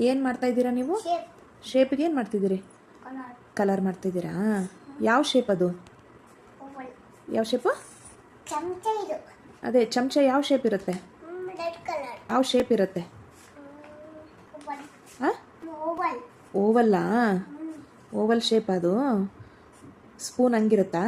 ಏನು ಮಾಡ್ತಾ ಇದ್ದೀರಾ ನೀವು? ಶೇಪಿಗೆ ಏನು ಮಾಡ್ತಿದ್ದೀರಿ? ಕಲರ್ ಮಾಡ್ತಿದ್ದೀರಾ? ಯಾವ ಶೇಪ್ ಅದು? ಯಾವ ಶೇಪು? ಅದೇ ಚಮಚ ಯಾವ ಶೇಪ್ ಇರುತ್ತೆ? ಯಾವ ಶೇಪ್ ಇರುತ್ತೆ? ಓವಲ್ಲಾ? ಓವಲ್ ಶೇಪ್ ಅದು? ಸ್ಪೂನ್ ಹಂಗಿರುತ್ತಾ?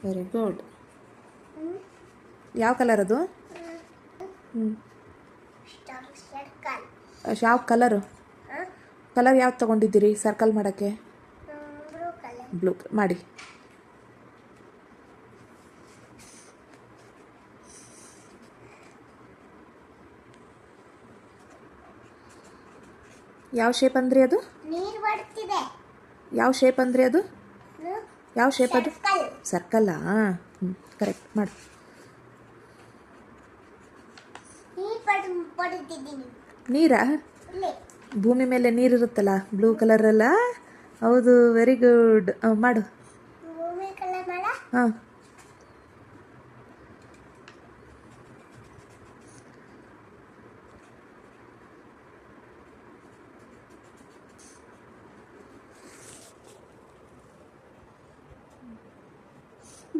Very good. ಯಾವ ಕಲರ್ ಅದು? ಯಾವ ಕಲರು? ಕಲರ್ ಯಾವ್ದು ತೊಗೊಂಡಿದ್ದೀರಿ ಸರ್ಕಲ್ ಮಾಡೋಕ್ಕೆ? ಬ್ಲೂ ಮಾಡಿ. ಯಾವ ಶೇಪ್ ಅಂದ್ರಿ ಅದು? ಯಾವ ಶೇಪ್ ಅಂದ್ರಿ ಅದು? ಯಾವ ಶೇಪ್ ಅದು? ಸರ್ಕಲ್ಲಾ? ಕರೆಕ್ಟ್ ಮಾಡಿ. ನೀರಾ? ಭೂಮಿ ಮೇಲೆ ನೀರಿರುತ್ತಲ್ಲ ಬ್ಲೂ ಕಲರ್ ಅಲ್ಲ? ಹೌದು, ವೆರಿ ಗುಡ್. ಮಾಡು. ಹಾಂ.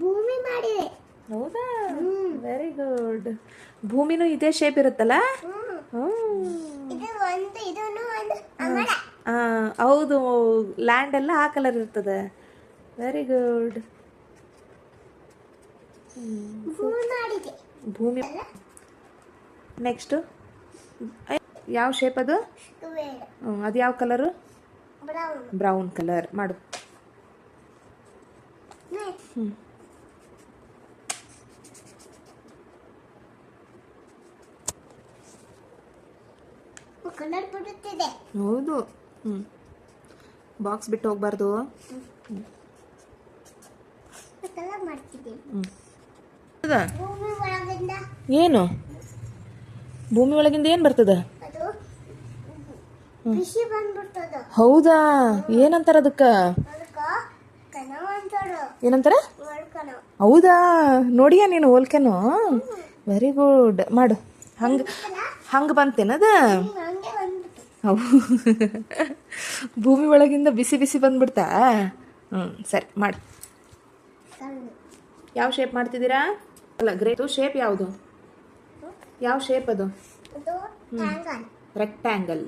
ಭೂಮಿ ಮಾಡಿದೆ. ಹೌದಾ? Very good. ಭೂಮಿನೂ ಇದೇ ಶೇಪ್ ಇರುತ್ತಲ್ಲ? ಹೌದು, ಲ್ಯಾಂಡ್ ಎಲ್ಲ ಆ ಕಲರ್ ಇರ್ತದೆ. Very good. ಭೂಮಿ. ನೆಕ್ಸ್ಟು ಯಾವ ಶೇಪ್ ಅದು? ಅದು ಯಾವ ಕಲರು? Brown colour. ಮಾಡು. ಕಲರ್ ಬರುತ್ತಿದೆ. ಹೌದು. ಬಾಕ್ಸ್ ಬಿಟ್ಟು ಹೋಗ್ಬಾರ್ದು. ಕಲರ್ ಮಾಡ್ತಿದ್ದೀನಿ. ಏನು ಭೂಮಿ ಒಳಗಿಂದ ಏನು ಬರ್ತದ? ಅದು ಬಿಸಿ ಬಂದ್ಬಿಡ್ತದ. ಹೌದಾ? ಏನಂತಾರ ಅದಕ್ಕ? ಏನಂತಾರ? ಹೌದಾ? ನೋಡಿಯಾ ನೀನು ಹೋಲ್ಕೆನು? Very good. ಮಾಡು. ಹಂಗೆ ಬಂತೇನದ? ಭೂಮಿ ಒಳಗಿಂದ ಬಿಸಿ ಬಿಸಿ ಬಂದ್ಬಿಡ್ತಾ? ಸರಿ ಮಾಡು. ಯಾವ ಶೇಪ್ ಮಾಡ್ತಿದ್ದೀರಾ? ಅಲ್ಲ, ಗ್ರೇಟು ಶೇಪ್ ಯಾವುದು? ಯಾವ ಶೇಪ್ ಅದು? ರೆಕ್ಟ್ಯಾಂಗಲ್.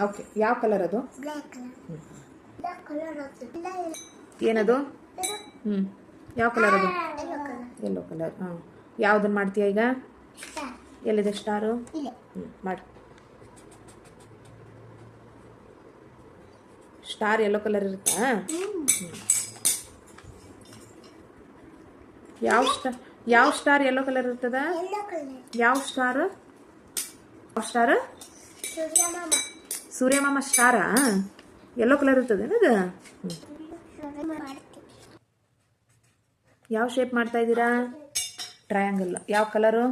ಓಕೆ. ಯಾವ ಕಲರ್ ಅದು? ಏನದು? ಯಾವ ಕಲರ್ ಅದು? Yellow colour. ಯಾವ್ದನ್ನ ಮಾಡ್ತೀಯ ಈಗ? ಎಲ್ಲಿದೆ ಸ್ಟಾರು? ಮಾಡು. ಸ್ಟಾರ್ ಯೆಲ್ಲೋ ಕಲರ್ ಇರುತ್ತಾ? ಯಾವ ಸ್ಟಾರ್ ಯೆಲ್ಲೋ ಕಲರ್ ಇರ್ತದ? ಯಾವ ಸ್ಟಾರ್? ಸೂರ್ಯಮಾಮ ಸ್ಟಾರಾ? ಯೆಲ್ಲೋ ಕಲರ್ ಇರ್ತದೇನದು? ಯಾವ ಶೇಪ್ ಮಾಡ್ತಾ ಇದ್ದೀರಾ? ಟ್ರಯಾಂಗಲ್. ಯಾವ ಕಲರು?